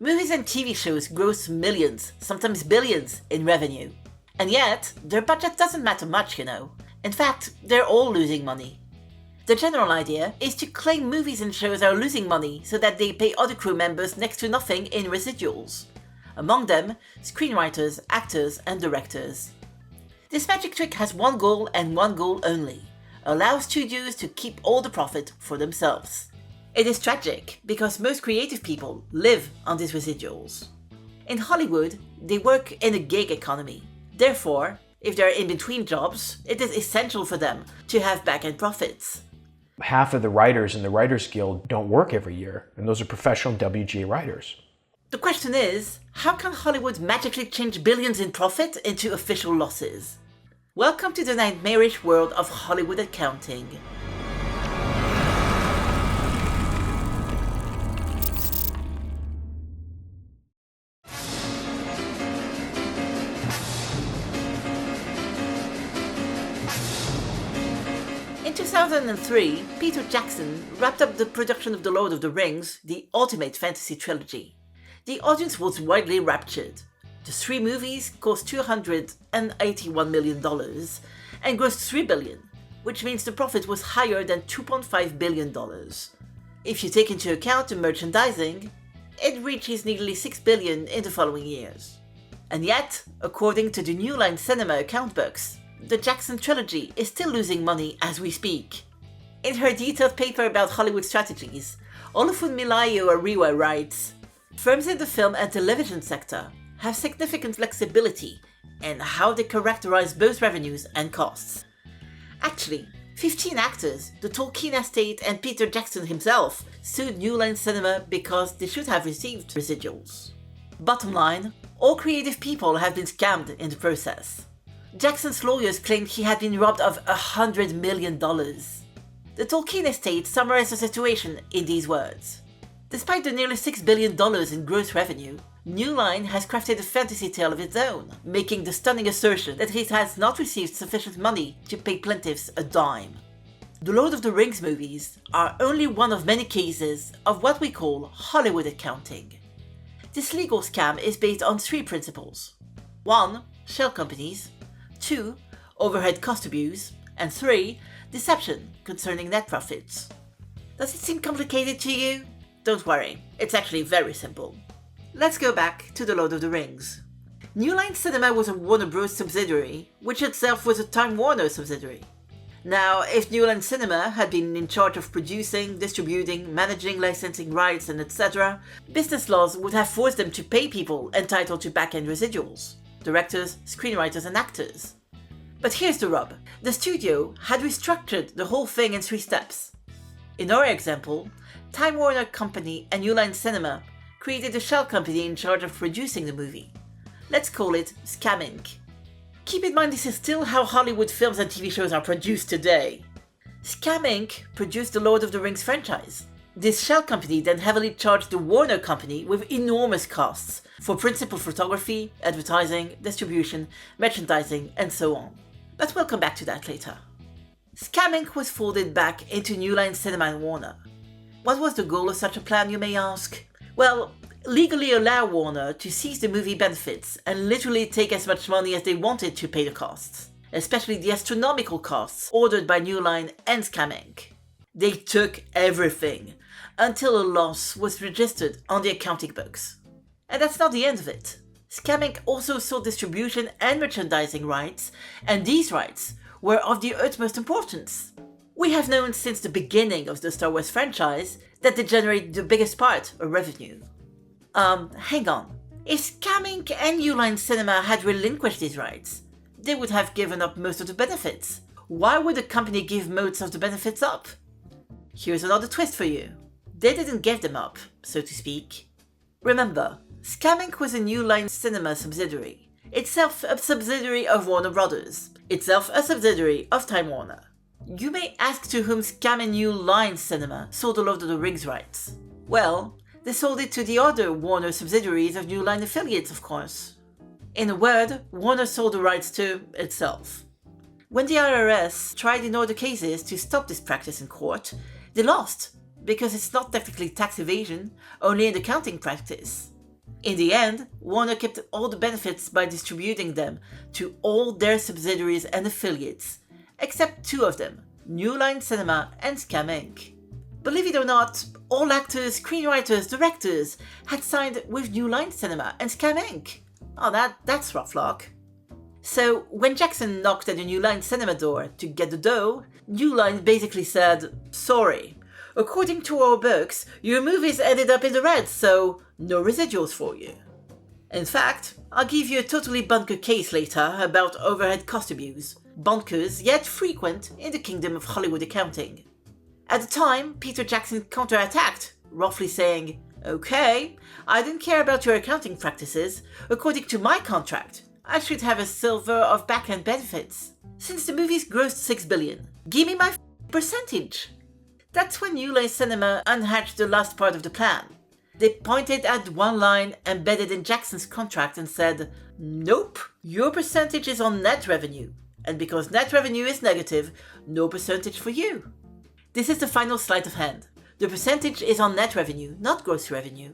Movies and TV shows gross millions, sometimes billions, in revenue. And yet, their budget doesn't matter much, you know. In fact, they're all losing money. The general idea is to claim movies and shows are losing money so that they pay other crew members next to nothing in residuals. Among them, screenwriters, actors, and directors. This magic trick has one goal and one goal only: allow studios to keep all the profit for themselves. It is tragic because most creative people live on these residuals. In Hollywood, they work in a gig economy. Therefore, if they're in between jobs, it is essential for them to have back-end profits. Half of the writers in the Writers Guild don't work every year, and those are professional WGA writers. The question is, how can Hollywood magically change billions in profit into official losses? Welcome to the nightmarish world of Hollywood accounting. In 2003, Peter Jackson wrapped up the production of The Lord of the Rings, the ultimate fantasy trilogy. The audience was widely raptured. The 3 movies cost $281 million and grossed $3 billion, which means the profit was higher than $2.5 billion. If you take into account the merchandising, it reaches nearly $6 billion in the following years. And yet, according to the New Line Cinema account books, the Jackson trilogy is still losing money as we speak. In her detailed paper about Hollywood strategies, Olufunmilayo Ariwa writes, "Firms in the film and television sector have significant flexibility in how they characterize both revenues and costs." Actually, 15 actors, the Tolkien estate and Peter Jackson himself sued New Line Cinema because they should have received residuals. Bottom line, all creative people have been scammed in the process. Jackson's lawyers claimed he had been robbed of $100 million. The Tolkien estate summarized the situation in these words. Despite the nearly $6 billion in gross revenue, New Line has crafted a fantasy tale of its own, making the stunning assertion that it has not received sufficient money to pay plaintiffs a dime. The Lord of the Rings movies are only one of many cases of what we call Hollywood accounting. This legal scam is based on 3 principles. 1. Shell companies. 2. Overhead cost abuse. And 3. Deception concerning net profits. Does it seem complicated to you? Don't worry, it's actually very simple. Let's go back to The Lord of the Rings. New Line Cinema was a Warner Bros. Subsidiary, which itself was a Time Warner subsidiary. Now, if New Line Cinema had been in charge of producing, distributing, managing licensing rights and etc., business laws would have forced them to pay people entitled to back-end residuals. Directors, screenwriters and actors. But here's the rub. The studio had restructured the whole thing in 3 steps. In our example, Time Warner Company and New Line Cinema created a shell company in charge of producing the movie. Let's call it SCAMS. Keep in mind this is still how Hollywood films and TV shows are produced today. SCAMS produced the Lord of the Rings franchise. This shell company then heavily charged the Warner Company with enormous costs for principal photography, advertising, distribution, merchandising, and so on. But we'll come back to that later. SCAMS was folded back into New Line Cinema and Warner. What was the goal of such a plan, you may ask? Well, legally allow Warner to seize the movie benefits and literally take as much money as they wanted to pay the costs, especially the astronomical costs ordered by New Line and SCAMS. They took everything, until a loss was registered on the accounting books. And that's not the end of it. SCAMS also sold distribution and merchandising rights, and these rights were of the utmost importance. We have known since the beginning of the Star Wars franchise that they generate the biggest part of revenue. Hang on. If SCAMS and New Line Cinema had relinquished these rights, they would have given up most of the benefits. Why would a company give most of the benefits up? Here's another twist for you. They didn't give them up, so to speak. Remember, SCAMS was a New Line Cinema subsidiary, itself a subsidiary of Warner Brothers, itself a subsidiary of Time Warner. You may ask to whom SCAMS and New Line Cinema sold the Lord of the Rings rights. Well, they sold it to the other Warner subsidiaries of New Line affiliates, of course. In a word, Warner sold the rights to itself. When the IRS tried in other cases to stop this practice in court, they lost, because it's not technically tax evasion, only an accounting practice. In the end, Warner kept all the benefits by distributing them to all their subsidiaries and affiliates, except two of them, New Line Cinema and SCAMS Inc. Believe it or not, all actors, screenwriters, directors had signed with New Line Cinema and SCAMS Inc. Oh, that's rough luck. So when Jackson knocked at the New Line Cinema door to get the dough, New Line basically said, "Sorry, according to our books, your movies ended up in the red, so no residuals for you." In fact, I'll give you a totally bunker case later about overhead cost abuse, bonkers yet frequent in the kingdom of Hollywood accounting. At the time, Peter Jackson counterattacked, roughly saying, "Okay, I didn't care about your accounting practices. According to my contract, I should have a silver of back-end benefits. Since the movies grossed $6 billion, give me my percentage." That's when New Line Cinema unhatched the last part of the plan. They pointed at one line embedded in Jackson's contract and said, "Nope, your percentage is on net revenue. And because net revenue is negative, no percentage for you." This is the final sleight of hand. The percentage is on net revenue, not gross revenue.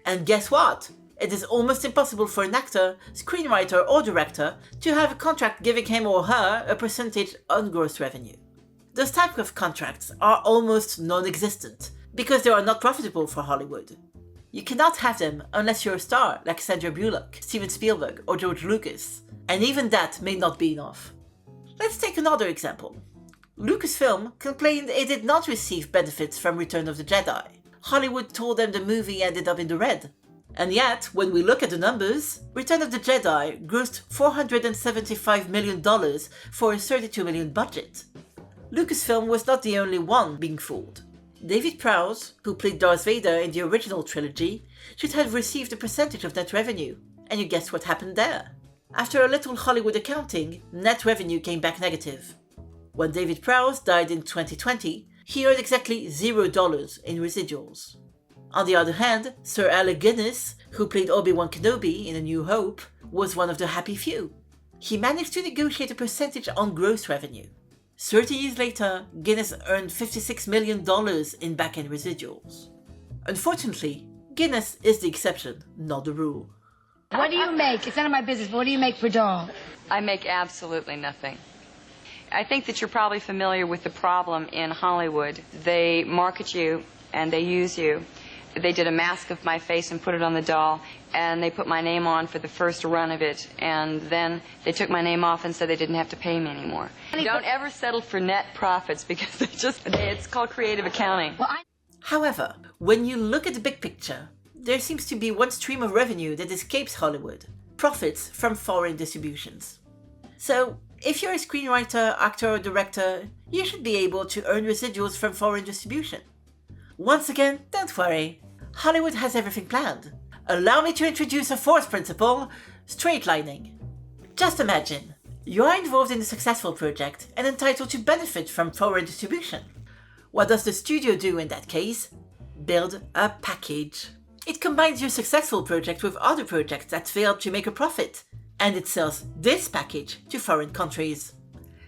And guess what? It is almost impossible for an actor, screenwriter or director to have a contract giving him or her a percentage on gross revenue. Those type of contracts are almost non-existent because they are not profitable for Hollywood. You cannot have them unless you're a star like Sandra Bullock, Steven Spielberg or George Lucas, and even that may not be enough. Let's take another example. Lucasfilm complained it did not receive benefits from Return of the Jedi. Hollywood told them the movie ended up in the red. And yet, when we look at the numbers, Return of the Jedi grossed $475 million for a $32 million budget. Lucasfilm was not the only one being fooled. David Prowse, who played Darth Vader in the original trilogy, should have received a percentage of net revenue. And you guessed what happened there? After a little Hollywood accounting, net revenue came back negative. When David Prowse died in 2020, he earned exactly $0 in residuals. On the other hand, Sir Alec Guinness, who played Obi-Wan Kenobi in A New Hope, was one of the happy few. He managed to negotiate a percentage on gross revenue. 30 years later, Guinness earned $56 million in back-end residuals. Unfortunately, Guinness is the exception, not the rule. What do you make? It's none of my business, but what do you make per doll? I make absolutely nothing. I think that you're probably familiar with the problem in Hollywood. They market you and they use you. They did a mask of my face and put it on the doll, and they put my name on for the first run of it, and then they took my name off and said they didn't have to pay me anymore. Don't ever settle for net profits because it's called creative accounting. However, when you look at the big picture, there seems to be one stream of revenue that escapes Hollywood: profits from foreign distributions. So, if you're a screenwriter, actor or director, you should be able to earn residuals from foreign distribution. Once again, don't worry, Hollywood has everything planned. Allow me to introduce a fourth principle: straightlining. Just imagine, you are involved in a successful project and entitled to benefit from foreign distribution. What does the studio do in that case? Build a package. It combines your successful project with other projects that failed to make a profit, and it sells this package to foreign countries.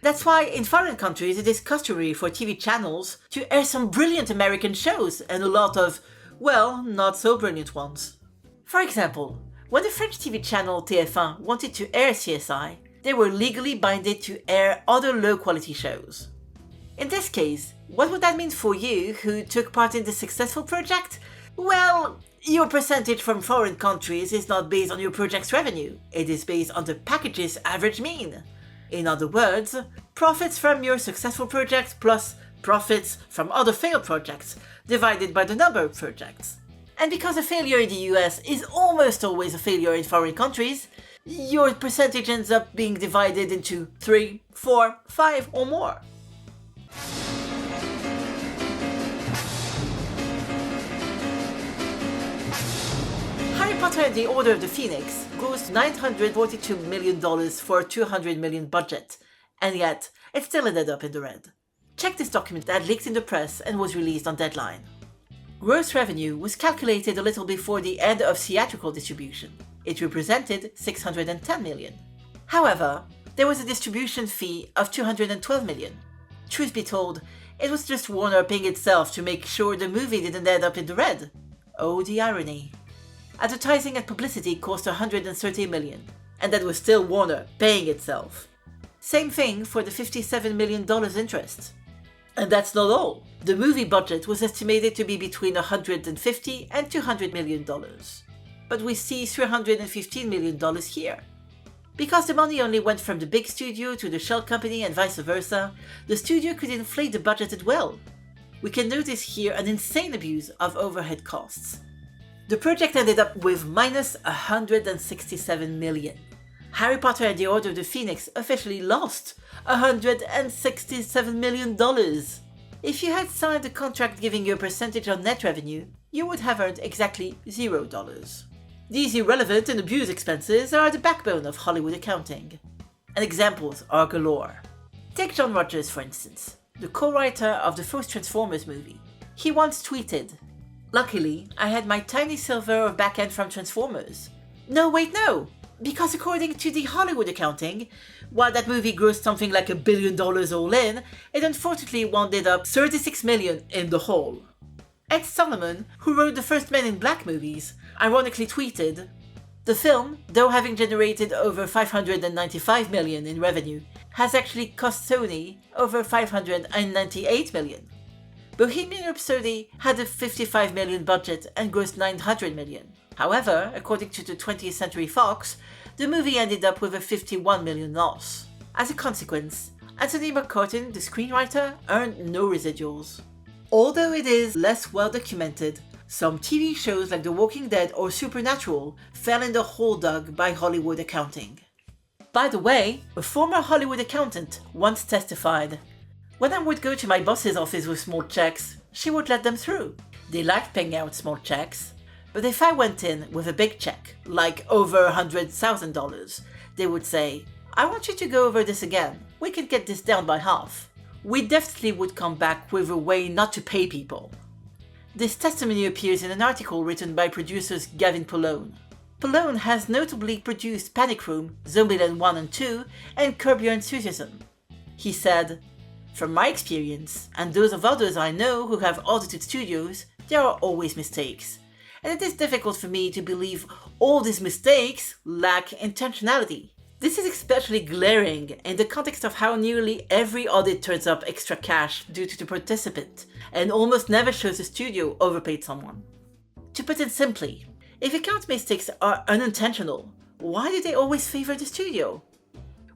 That's why in foreign countries it is customary for TV channels to air some brilliant American shows and a lot of, well, not so brilliant ones. For example, when the French TV channel TF1 wanted to air CSI, they were legally binded to air other low-quality shows. In this case, what would that mean for you who took part in this successful project? Well, your percentage from foreign countries is not based on your project's revenue, it is based on the package's average mean. In other words, profits from your successful project plus profits from other failed projects divided by the number of projects. And because a failure in the US is almost always a failure in foreign countries, your percentage ends up being divided into 3, 4, 5 or more. Harry Potter and the Order of the Phoenix grossed $942 million for a $200 million budget, and yet it still ended up in the red. Check this document that leaked in the press and was released on deadline. Gross revenue was calculated a little before the end of theatrical distribution. It represented $610 million. However, there was a distribution fee of $212 million. Truth be told, it was just Warner paying itself to make sure the movie didn't end up in the red. Oh, the irony. Advertising and publicity cost $130 million, and that was still Warner paying itself. Same thing for the $57 million interest. And that's not all. The movie budget was estimated to be between $150 and $200 million. But we see $315 million here. Because the money only went from the big studio to the shell company and vice versa, the studio could inflate the budget as well. We can notice here an insane abuse of overhead costs. The project ended up with minus $167 million. Harry Potter and the Order of the Phoenix officially lost $167 million. If you had signed a contract giving you a percentage on net revenue, you would have earned exactly $0. These irrelevant and abused expenses are the backbone of Hollywood accounting. And examples are galore. Take John Rogers, for instance, the co-writer of the first Transformers movie. He once tweeted, "Luckily, I had my tiny silver of back-end from Transformers." No, wait, no! Because according to the Hollywood accounting, while that movie grossed something like $1 billion all in, it unfortunately wound up $36 million in the hole. Ed Solomon, who wrote the first Men in Black movies, ironically tweeted, "The film, though having generated over $595 million in revenue, has actually cost Sony over $598 million. Bohemian Rhapsody had a $55 million budget and grossed $900 million. However, according to the 20th Century Fox, the movie ended up with a $51 million loss. As a consequence, Anthony McCartin, the screenwriter, earned no residuals. Although it is less well documented, some TV shows like The Walking Dead or Supernatural fell in the hole dug by Hollywood accounting." By the way, a former Hollywood accountant once testified, "When I would go to my boss's office with small checks, she would let them through. They liked paying out small checks. But if I went in with a big check, like over $100,000, they would say, 'I want you to go over this again. We can get this down by half.' We definitely would come back with a way not to pay people." This testimony appears in an article written by producers Gavin Polone. Polone has notably produced Panic Room, Zombieland 1 and 2, and Curb Your Enthusiasm. He said, "From my experience, and those of others I know who have audited studios, there are always mistakes. And it is difficult for me to believe all these mistakes lack intentionality. This is especially glaring in the context of how nearly every audit turns up extra cash due to the participant, and almost never shows the studio overpaid someone. To put it simply, if account mistakes are unintentional, why do they always favor the studio?"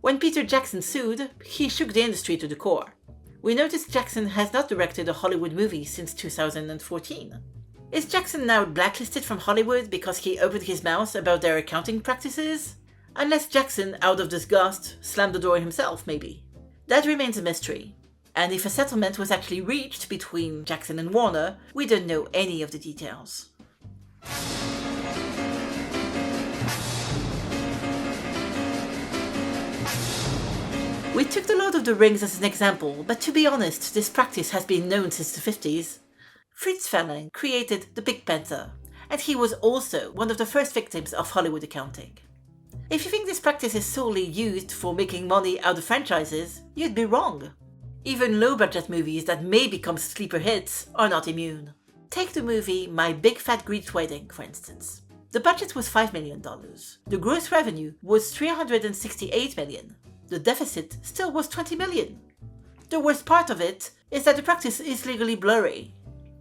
When Peter Jackson sued, he shook the industry to the core. We noticed Jackson has not directed a Hollywood movie since 2014. Is Jackson now blacklisted from Hollywood because he opened his mouth about their accounting practices? Unless Jackson, out of disgust, slammed the door himself, maybe. That remains a mystery. And if a settlement was actually reached between Jackson and Warner, we don't know any of the details. We took The Lord of the Rings as an example, but to be honest, this practice has been known since the 50s. Fritz Verlein created The Big Panther, and he was also one of the first victims of Hollywood accounting. If you think this practice is solely used for making money out of franchises, you'd be wrong. Even low-budget movies that may become sleeper hits are not immune. Take the movie My Big Fat Greek Wedding, for instance. The budget was $5 million. The gross revenue was $368 million. The deficit still was $20 million. The worst part of it is that the practice is legally blurry.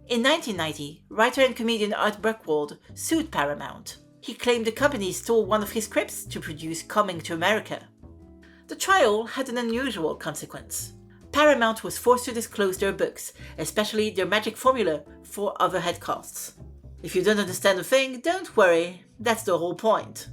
In 1990, writer and comedian Art Buchwald sued Paramount. He claimed the company stole one of his scripts to produce Coming to America. The trial had an unusual consequence. Paramount was forced to disclose their books, especially their magic formula for overhead costs. If you don't understand a thing, don't worry, that's the whole point.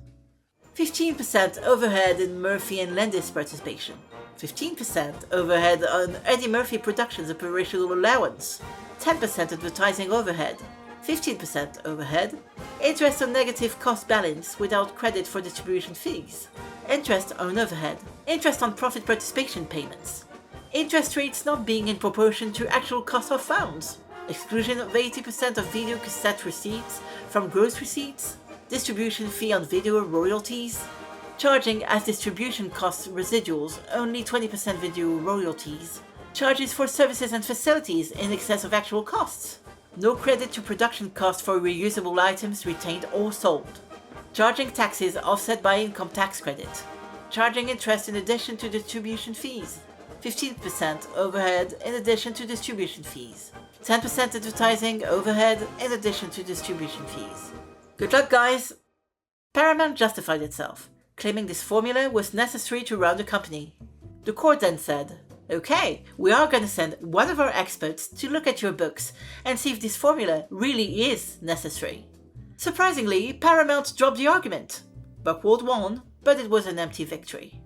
15% overhead in Murphy and Landis participation. 15% overhead on Eddie Murphy Productions' operational allowance. 10% advertising overhead. 15% overhead. Interest on negative cost balance without credit for distribution fees. Interest on overhead. Interest on profit participation payments. Interest rates not being in proportion to actual cost of funds. Exclusion of 80% of video cassette receipts from gross receipts. Distribution fee on video royalties. Charging as distribution costs residuals only 20% video royalties. Charges for services and facilities in excess of actual costs. No credit to production costs for reusable items retained or sold. Charging taxes offset by income tax credit. Charging interest in addition to distribution fees. 15% overhead in addition to distribution fees. 10% advertising overhead in addition to distribution fees. Good luck, guys! Paramount justified itself, claiming this formula was necessary to run the company. The court then said, "Okay, we are going to send one of our experts to look at your books and see if this formula really is necessary." Surprisingly, Paramount dropped the argument. Buchwald won, but it was an empty victory.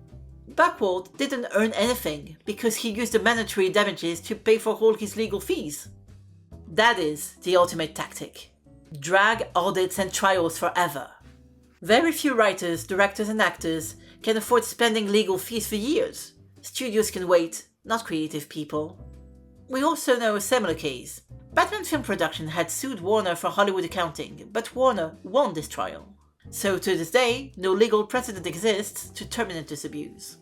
Buchwald didn't earn anything because he used the mandatory damages to pay for all his legal fees. That is the ultimate tactic. Drag audits and trials forever. Very few writers, directors and actors can afford spending legal fees for years. Studios can wait, not creative people. We also know a similar case. Batman Film Production had sued Warner for Hollywood accounting, but Warner won this trial. So to this day, no legal precedent exists to terminate this abuse.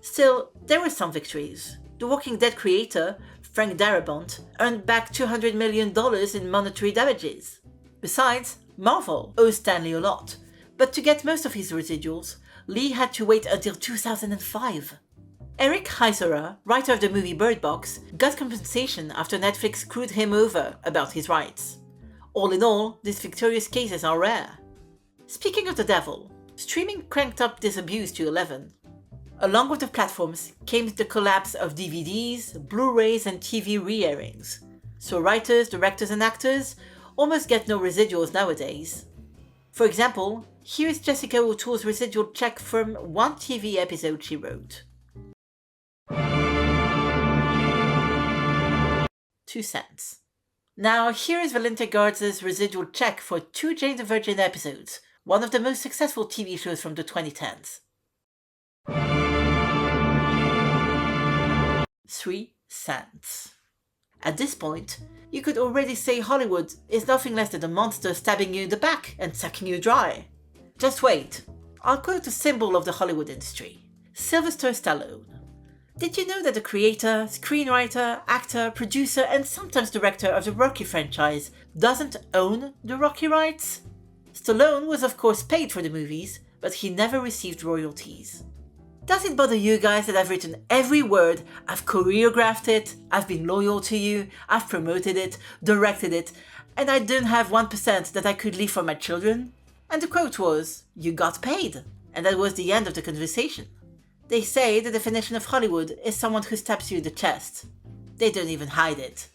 Still, there were some victories. The Walking Dead creator, Frank Darabont, earned back $200 million in monetary damages. Besides, Marvel owes Stanley a lot, but to get most of his residuals, Lee had to wait until 2005. Eric Heisserer, writer of the movie Bird Box, got compensation after Netflix screwed him over about his rights. All in all, these victorious cases are rare. Speaking of the devil, streaming cranked up this abuse to 11. Along with the platforms came the collapse of DVDs, Blu-rays and TV re-airings. So writers, directors and actors almost get no residuals nowadays. For example, here is Jessica O'Toole's residual check from one TV episode she wrote. 2 cents. Now here is Valinda Garza's residual check for 2 Jane the Virgin episodes, one of the most successful TV shows from the 2010s. 3 cents. At this point, you could already say Hollywood is nothing less than a monster stabbing you in the back and sucking you dry. Just wait. I'll quote a symbol of the Hollywood industry, Sylvester Stallone. Did you know that the creator, screenwriter, actor, producer and sometimes director of the Rocky franchise doesn't own the Rocky rights? Stallone was of course paid for the movies, but he never received royalties. Does it bother you guys that I've written every word, I've choreographed it, I've been loyal to you, I've promoted it, directed it, and I don't have 1% that I could leave for my children? And the quote was, "You got paid," and that was the end of the conversation. They say the definition of Hollywood is someone who stabs you in the chest. They don't even hide it.